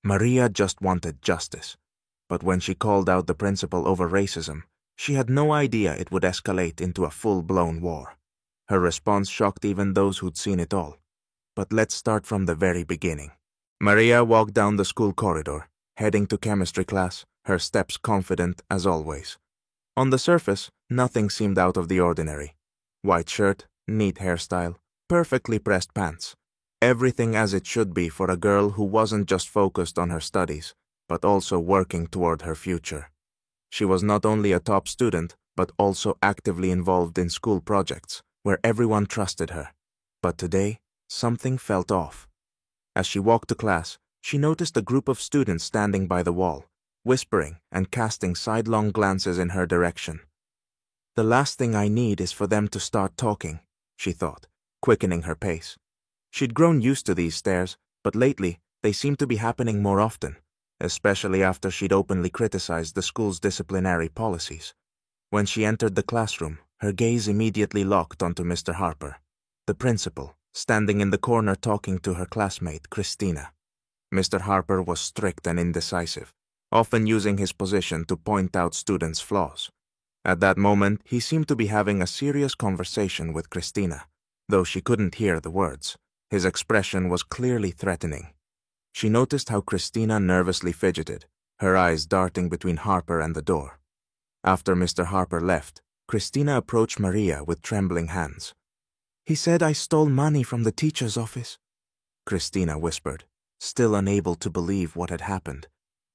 Maria just wanted justice. But when she called out the principal over racism, she had no idea it would escalate into a full-blown war. Her response shocked even those who'd seen it all. But let's start from the very beginning. Maria walked down the school corridor, heading to chemistry class, her steps confident as always. On the surface, nothing seemed out of the ordinary. White shirt, neat hairstyle, perfectly pressed pants. Everything as it should be for a girl who wasn't just focused on her studies, but also working toward her future. She was not only a top student, but also actively involved in school projects, where everyone trusted her. But today, something felt off. As she walked to class, she noticed a group of students standing by the wall, whispering and casting sidelong glances in her direction. The last thing I need is for them to start talking, she thought, quickening her pace. She'd grown used to these stares, but lately they seemed to be happening more often, especially after she'd openly criticized the school's disciplinary policies. When she entered the classroom, her gaze immediately locked onto Mr. Harper, the principal, standing in the corner talking to her classmate, Christina. Mr. Harper was strict and indecisive, often using his position to point out students' flaws. At that moment, he seemed to be having a serious conversation with Christina, though she couldn't hear the words. His expression was clearly threatening. She noticed how Christina nervously fidgeted, her eyes darting between Harper and the door. After Mr. Harper left, Christina approached Maria with trembling hands. "He said I stole money from the teacher's office," Christina whispered, still unable to believe what had happened.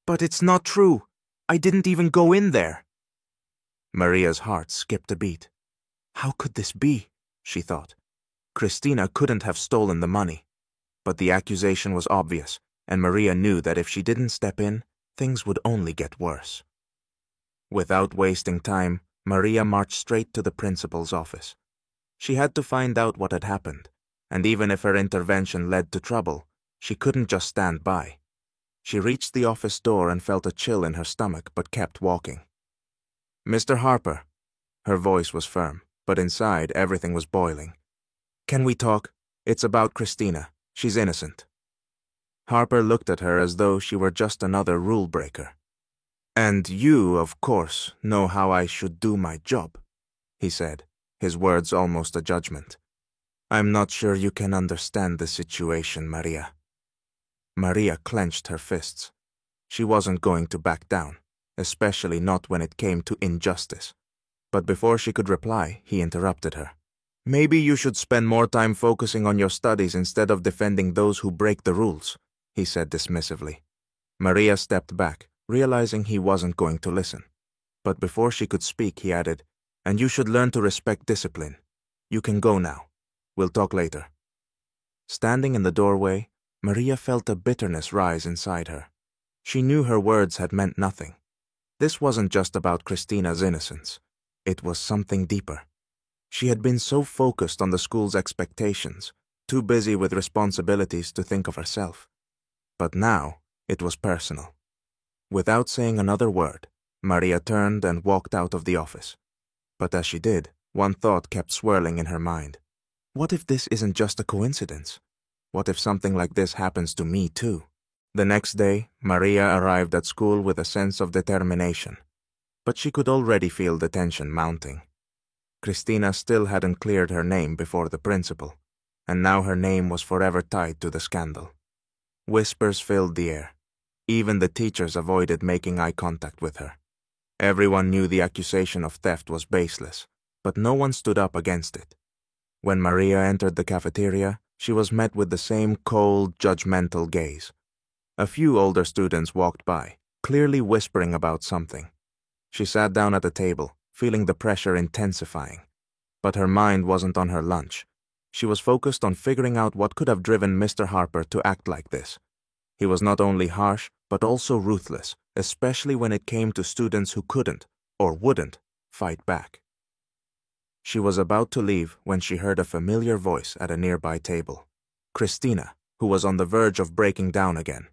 "But it's not true. I didn't even go in there." Maria's heart skipped a beat. How could this be? She thought. Christina couldn't have stolen the money. But the accusation was obvious, and Maria knew that if she didn't step in, things would only get worse. Without wasting time, Maria marched straight to the principal's office. She had to find out what had happened, and even if her intervention led to trouble, she couldn't just stand by. She reached the office door and felt a chill in her stomach but kept walking. "Mr. Harper." Her voice was firm, but inside everything was boiling. "Can we talk? It's about Christina. She's innocent." Harper looked at her as though she were just another rule breaker. "And you, of course, know how I should do my job," he said, his words almost a judgment. "I'm not sure you can understand the situation, Maria." Maria clenched her fists. She wasn't going to back down, especially not when it came to injustice. But before she could reply, he interrupted her. "Maybe you should spend more time focusing on your studies instead of defending those who break the rules," he said dismissively. Maria stepped back, realizing he wasn't going to listen. But before she could speak, he added, "And you should learn to respect discipline. You can go now. We'll talk later." Standing in the doorway, Maria felt a bitterness rise inside her. She knew her words had meant nothing. This wasn't just about Christina's innocence. It was something deeper. She had been so focused on the school's expectations, too busy with responsibilities to think of herself. But now, it was personal. Without saying another word, Maria turned and walked out of the office. But as she did, one thought kept swirling in her mind. What if this isn't just a coincidence? What if something like this happens to me too? The next day, Maria arrived at school with a sense of determination. But she could already feel the tension mounting. Christina still hadn't cleared her name before the principal, and now her name was forever tied to the scandal. Whispers filled the air. Even the teachers avoided making eye contact with her. Everyone knew the accusation of theft was baseless, but no one stood up against it. When Maria entered the cafeteria, she was met with the same cold, judgmental gaze. A few older students walked by, clearly whispering about something. She sat down at a table, feeling the pressure intensifying. But her mind wasn't on her lunch. She was focused on figuring out what could have driven Mr. Harper to act like this. He was not only harsh, but also ruthless, especially when it came to students who couldn't, or wouldn't, fight back. She was about to leave when she heard a familiar voice at a nearby table. Christina, who was on the verge of breaking down again.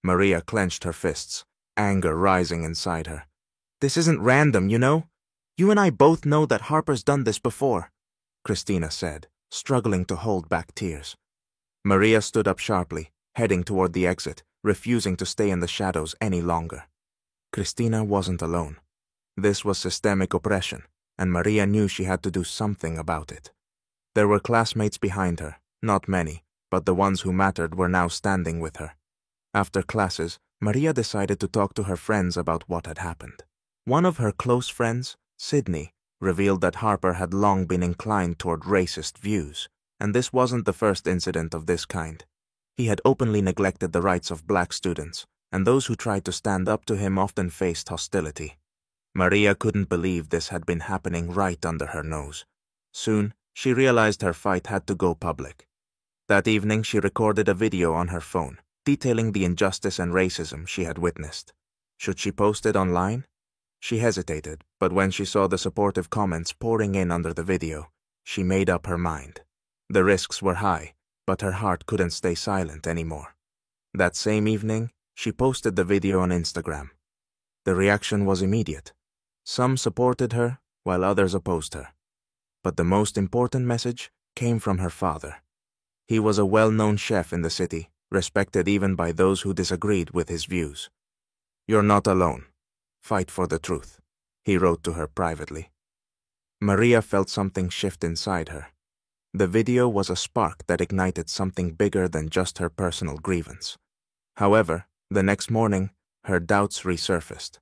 Maria clenched her fists, anger rising inside her. "This isn't random, you know? You and I both know that Harper's done this before," Christina said, struggling to hold back tears. Maria stood up sharply, heading toward the exit, refusing to stay in the shadows any longer. Cristina wasn't alone. This was systemic oppression, and Maria knew she had to do something about it. There were classmates behind her, not many, but the ones who mattered were now standing with her. After classes, Maria decided to talk to her friends about what had happened. One of her close friends, Sydney, revealed that Harper had long been inclined toward racist views, and this wasn't the first incident of this kind. He had openly neglected the rights of black students, and those who tried to stand up to him often faced hostility. Maria couldn't believe this had been happening right under her nose. Soon, she realized her fight had to go public. That evening, she recorded a video on her phone, detailing the injustice and racism she had witnessed. Should she post it online? She hesitated, but when she saw the supportive comments pouring in under the video, she made up her mind. The risks were high, but her heart couldn't stay silent anymore. That same evening, she posted the video on Instagram. The reaction was immediate. Some supported her, while others opposed her. But the most important message came from her father. He was a well-known chef in the city, respected even by those who disagreed with his views. "You're not alone. Fight for the truth," he wrote to her privately. Maria felt something shift inside her. The video was a spark that ignited something bigger than just her personal grievance. However, the next morning, her doubts resurfaced.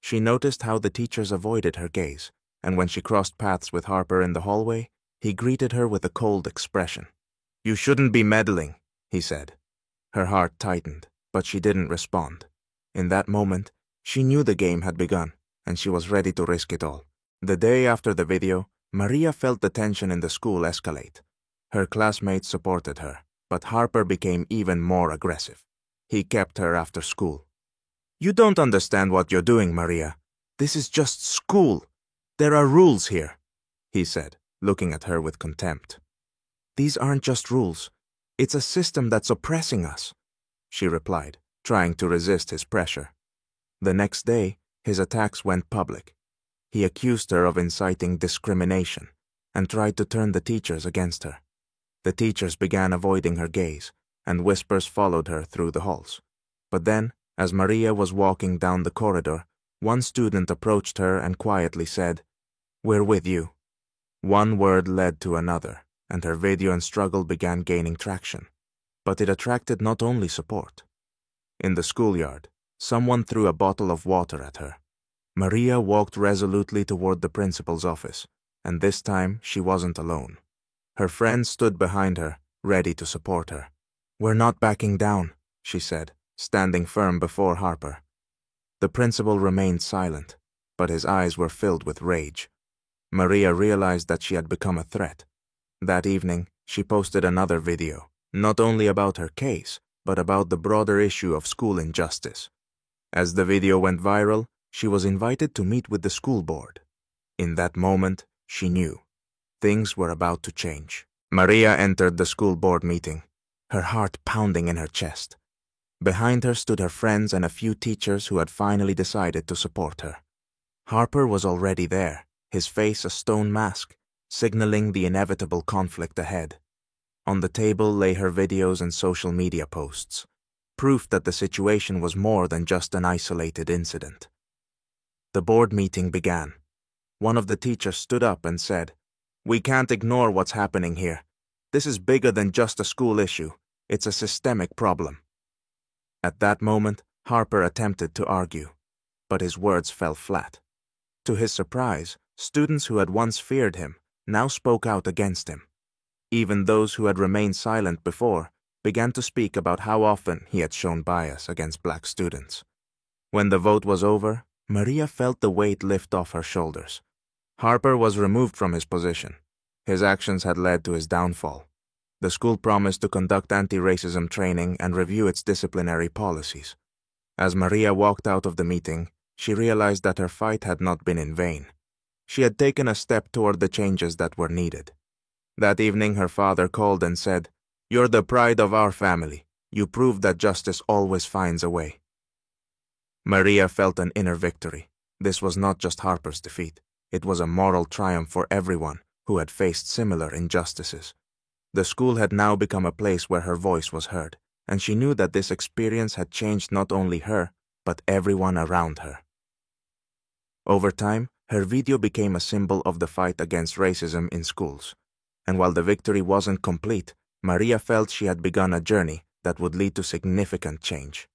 She noticed how the teachers avoided her gaze, and when she crossed paths with Harper in the hallway, he greeted her with a cold expression. "You shouldn't be meddling," he said. Her heart tightened, but she didn't respond. In that moment, she knew the game had begun, and she was ready to risk it all. The day after the video, Maria felt the tension in the school escalate. Her classmates supported her, but Harper became even more aggressive. He kept her after school. "You don't understand what you're doing, Maria. This is just school. There are rules here," he said, looking at her with contempt. "These aren't just rules. It's a system that's oppressing us," she replied, trying to resist his pressure. The next day, his attacks went public. He accused her of inciting discrimination and tried to turn the teachers against her. The teachers began avoiding her gaze, and whispers followed her through the halls. But then, as Maria was walking down the corridor, one student approached her and quietly said, "We're with you." One word led to another, and her video and struggle began gaining traction. But it attracted not only support. In the schoolyard, someone threw a bottle of water at her. Maria walked resolutely toward the principal's office, and this time she wasn't alone. Her friends stood behind her, ready to support her. "We're not backing down," she said, standing firm before Harper. The principal remained silent, but his eyes were filled with rage. Maria realized that she had become a threat. That evening, she posted another video, not only about her case, but about the broader issue of school injustice. As the video went viral, she was invited to meet with the school board. In that moment, she knew. Things were about to change. Maria entered the school board meeting, her heart pounding in her chest. Behind her stood her friends and a few teachers who had finally decided to support her. Harper was already there, his face a stone mask, signaling the inevitable conflict ahead. On the table lay her videos and social media posts, proof that the situation was more than just an isolated incident. The board meeting began. One of the teachers stood up and said, "We can't ignore what's happening here. This is bigger than just a school issue. It's a systemic problem." At that moment, Harper attempted to argue, but his words fell flat. To his surprise, students who had once feared him now spoke out against him. Even those who had remained silent before began to speak about how often he had shown bias against black students. When the vote was over, Maria felt the weight lift off her shoulders. Harper was removed from his position. His actions had led to his downfall. The school promised to conduct anti-racism training and review its disciplinary policies. As Maria walked out of the meeting, she realized that her fight had not been in vain. She had taken a step toward the changes that were needed. That evening, her father called and said, "You're the pride of our family. You proved that justice always finds a way." Maria felt an inner victory. This was not just Harper's defeat. It was a moral triumph for everyone who had faced similar injustices. The school had now become a place where her voice was heard, and she knew that this experience had changed not only her, but everyone around her. Over time, her video became a symbol of the fight against racism in schools, and while the victory wasn't complete, Maria felt she had begun a journey that would lead to significant change.